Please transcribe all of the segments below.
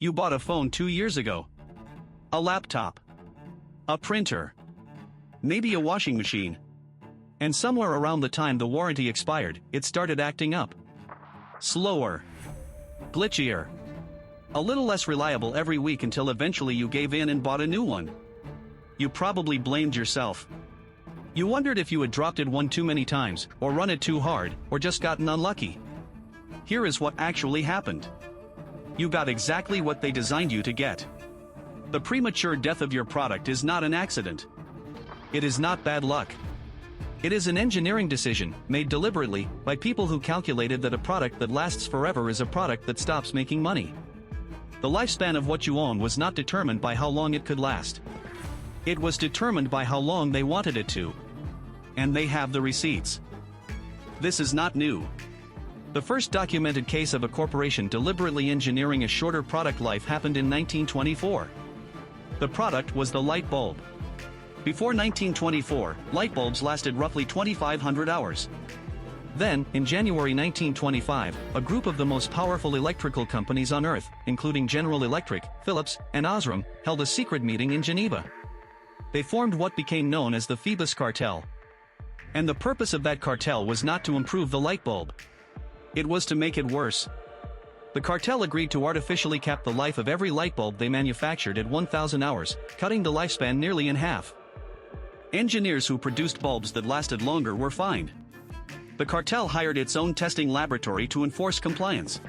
You bought a phone 2 years ago. A laptop. A printer. Maybe a washing machine. And somewhere around the time the warranty expired, it started acting up. Slower. Glitchier. A little less reliable every week until eventually you gave in and bought a new one. You probably blamed yourself. You wondered if you had dropped it one too many times, or run it too hard, or just gotten unlucky. Here is what actually happened. You got exactly what they designed you to get. The premature death of your product is not an accident. It is not bad luck. It is an engineering decision, made deliberately, by people who calculated that a product that lasts forever is a product that stops making money. The lifespan of what you own was not determined by how long it could last. It was determined by how long they wanted it to. And they have the receipts. This is not new. The first documented case of a corporation deliberately engineering a shorter product life happened in 1924. The product was the light bulb. Before 1924, light bulbs lasted roughly 2,500 hours. Then, in January 1925, a group of the most powerful electrical companies on Earth, including General Electric, Philips, and Osram, held a secret meeting in Geneva. They formed what became known as the Phoebus cartel. And the purpose of that cartel was not to improve the light bulb. It was to make it worse. The cartel agreed to artificially cap the life of every light bulb they manufactured at 1,000 hours, cutting the lifespan nearly in half. Engineers who produced bulbs that lasted longer were fined. The cartel hired its own testing laboratory to enforce compliance.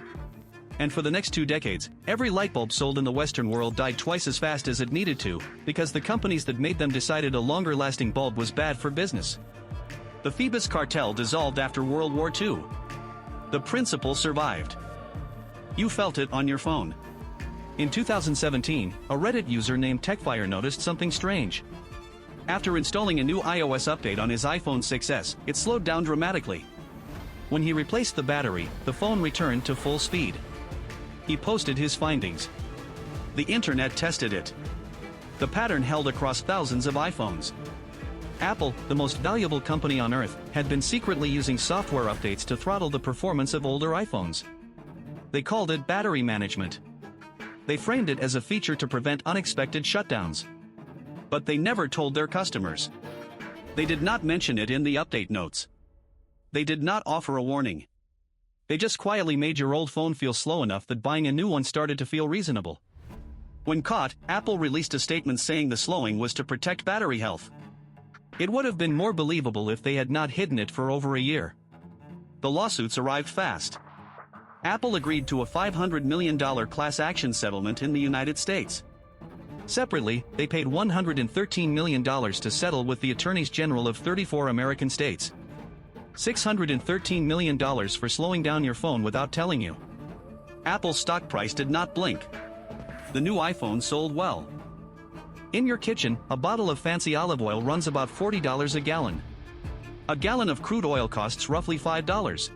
And for the next 2 decades, every light bulb sold in the Western world died twice as fast as it needed to, because the companies that made them decided a longer-lasting bulb was bad for business. The Phoebus cartel dissolved after World War II. The principle survived. You felt it on your phone. In 2017, a Reddit user named TechFire noticed something strange. After installing a new iOS update on his iPhone 6s, it slowed down dramatically. When he replaced the battery, the phone returned to full speed. He posted his findings. The internet tested it. The pattern held across thousands of iPhones. Apple, the most valuable company on Earth, had been secretly using software updates to throttle the performance of older iPhones. They called it battery management. They framed it as a feature to prevent unexpected shutdowns. But they never told their customers. They did not mention it in the update notes. They did not offer a warning. They just quietly made your old phone feel slow enough that buying a new one started to feel reasonable. When caught, Apple released a statement saying the slowing was to protect battery health. It would have been more believable if they had not hidden it for over a year. The lawsuits arrived fast. Apple agreed to a $500 million class action settlement in the United States. Separately, they paid $113 million to settle with the attorneys general of 34 American states. $613 million for slowing down your phone without telling you. Apple's stock price did not blink. The new iPhone sold well. In your kitchen, a bottle of fancy olive oil runs about $40 a gallon. A gallon of crude oil costs roughly $5.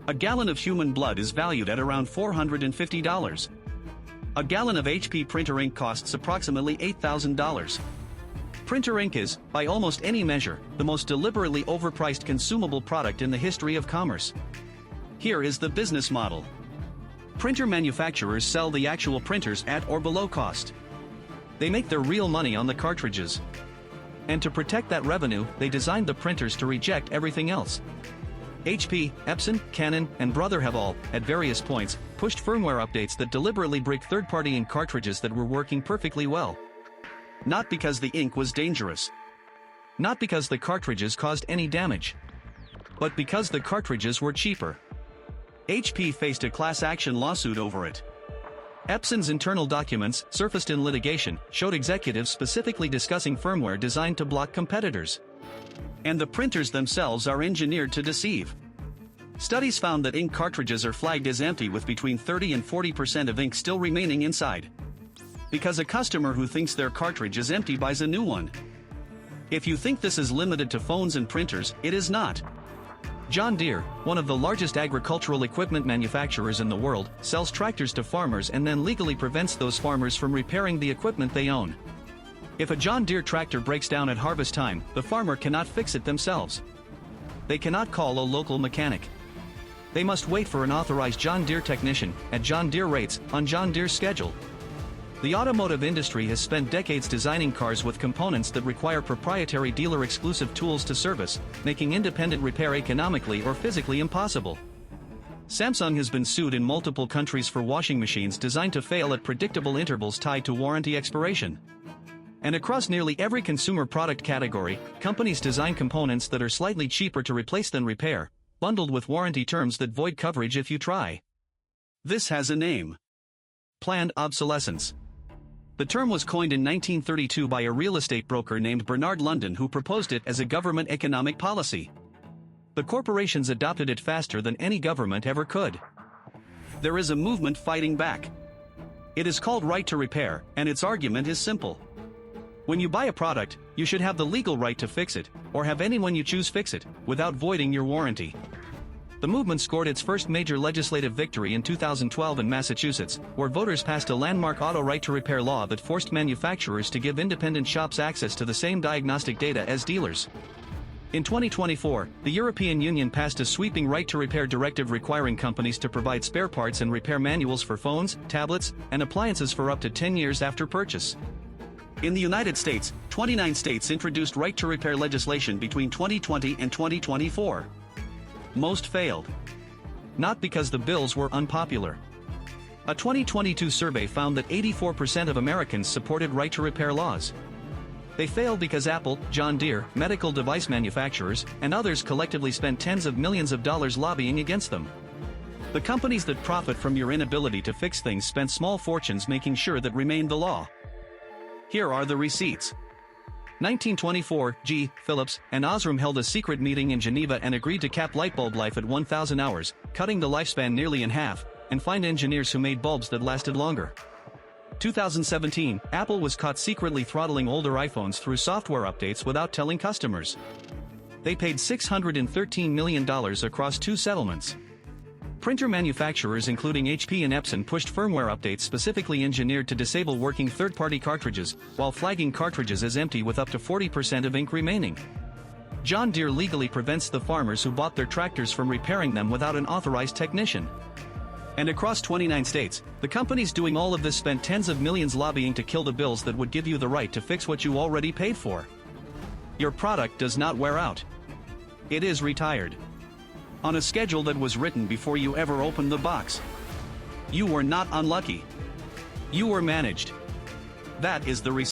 A gallon of human blood is valued at around $450. A gallon of HP printer ink costs approximately $8,000. Printer ink is, by almost any measure, the most deliberately overpriced consumable product in the history of commerce. Here is the business model. Printer manufacturers sell the actual printers at or below cost. They make their real money on the cartridges. And to protect that revenue, they designed the printers to reject everything else. HP, Epson, Canon, and Brother have all, at various points, pushed firmware updates that deliberately break third-party ink cartridges that were working perfectly well. Not because the ink was dangerous. Not because the cartridges caused any damage. But because the cartridges were cheaper. HP faced a class action lawsuit over it. Epson's internal documents, surfaced in litigation, showed executives specifically discussing firmware designed to block competitors. And the printers themselves are engineered to deceive. Studies found that ink cartridges are flagged as empty with between 30 and 40% of ink still remaining inside. Because a customer who thinks their cartridge is empty buys a new one. If you think this is limited to phones and printers, it is not. John Deere, one of the largest agricultural equipment manufacturers in the world, sells tractors to farmers and then legally prevents those farmers from repairing the equipment they own. If a John Deere tractor breaks down at harvest time, the farmer cannot fix it themselves. They cannot call a local mechanic. They must wait for an authorized John Deere technician, at John Deere rates, on John Deere's schedule. The automotive industry has spent decades designing cars with components that require proprietary dealer-exclusive tools to service, making independent repair economically or physically impossible. Samsung has been sued in multiple countries for washing machines designed to fail at predictable intervals tied to warranty expiration. And across nearly every consumer product category, companies design components that are slightly cheaper to replace than repair, bundled with warranty terms that void coverage if you try. This has a name: planned obsolescence. The term was coined in 1932 by a real estate broker named Bernard London, who proposed it as a government economic policy. The corporations adopted it faster than any government ever could. There is a movement fighting back. It is called right to repair, and its argument is simple. When you buy a product, you should have the legal right to fix it, or have anyone you choose fix it, without voiding your warranty. The movement scored its first major legislative victory in 2012 in Massachusetts, where voters passed a landmark auto right to repair law that forced manufacturers to give independent shops access to the same diagnostic data as dealers. In 2024, the European Union passed a sweeping right to repair directive requiring companies to provide spare parts and repair manuals for phones, tablets, and appliances for up to 10 years after purchase. In the United States, 29 states introduced right to repair legislation between 2020 and 2024. Most failed. Not because the bills were unpopular. A 2022 survey found that 84% of Americans supported right to repair laws. They failed because Apple, John Deere, medical device manufacturers, and others collectively spent tens of millions of dollars lobbying against them. The companies that profit from your inability to fix things spent small fortunes making sure that remained the law. Here are the receipts. 1924, Phillips and Osram held a secret meeting in Geneva and agreed to cap light bulb life at 1,000 hours, cutting the lifespan nearly in half, and find engineers who made bulbs that lasted longer. 2017, Apple was caught secretly throttling older iPhones through software updates without telling customers. They paid $613 million across 2 settlements. Printer manufacturers including HP and Epson pushed firmware updates specifically engineered to disable working third-party cartridges, while flagging cartridges as empty with up to 40% of ink remaining. John Deere legally prevents the farmers who bought their tractors from repairing them without an authorized technician. And across 29 states, the companies doing all of this spent tens of millions lobbying to kill the bills that would give you the right to fix what you already paid for. Your product does not wear out. It is retired. On a schedule that was written before you ever opened the box. You were not unlucky. You were managed. That is the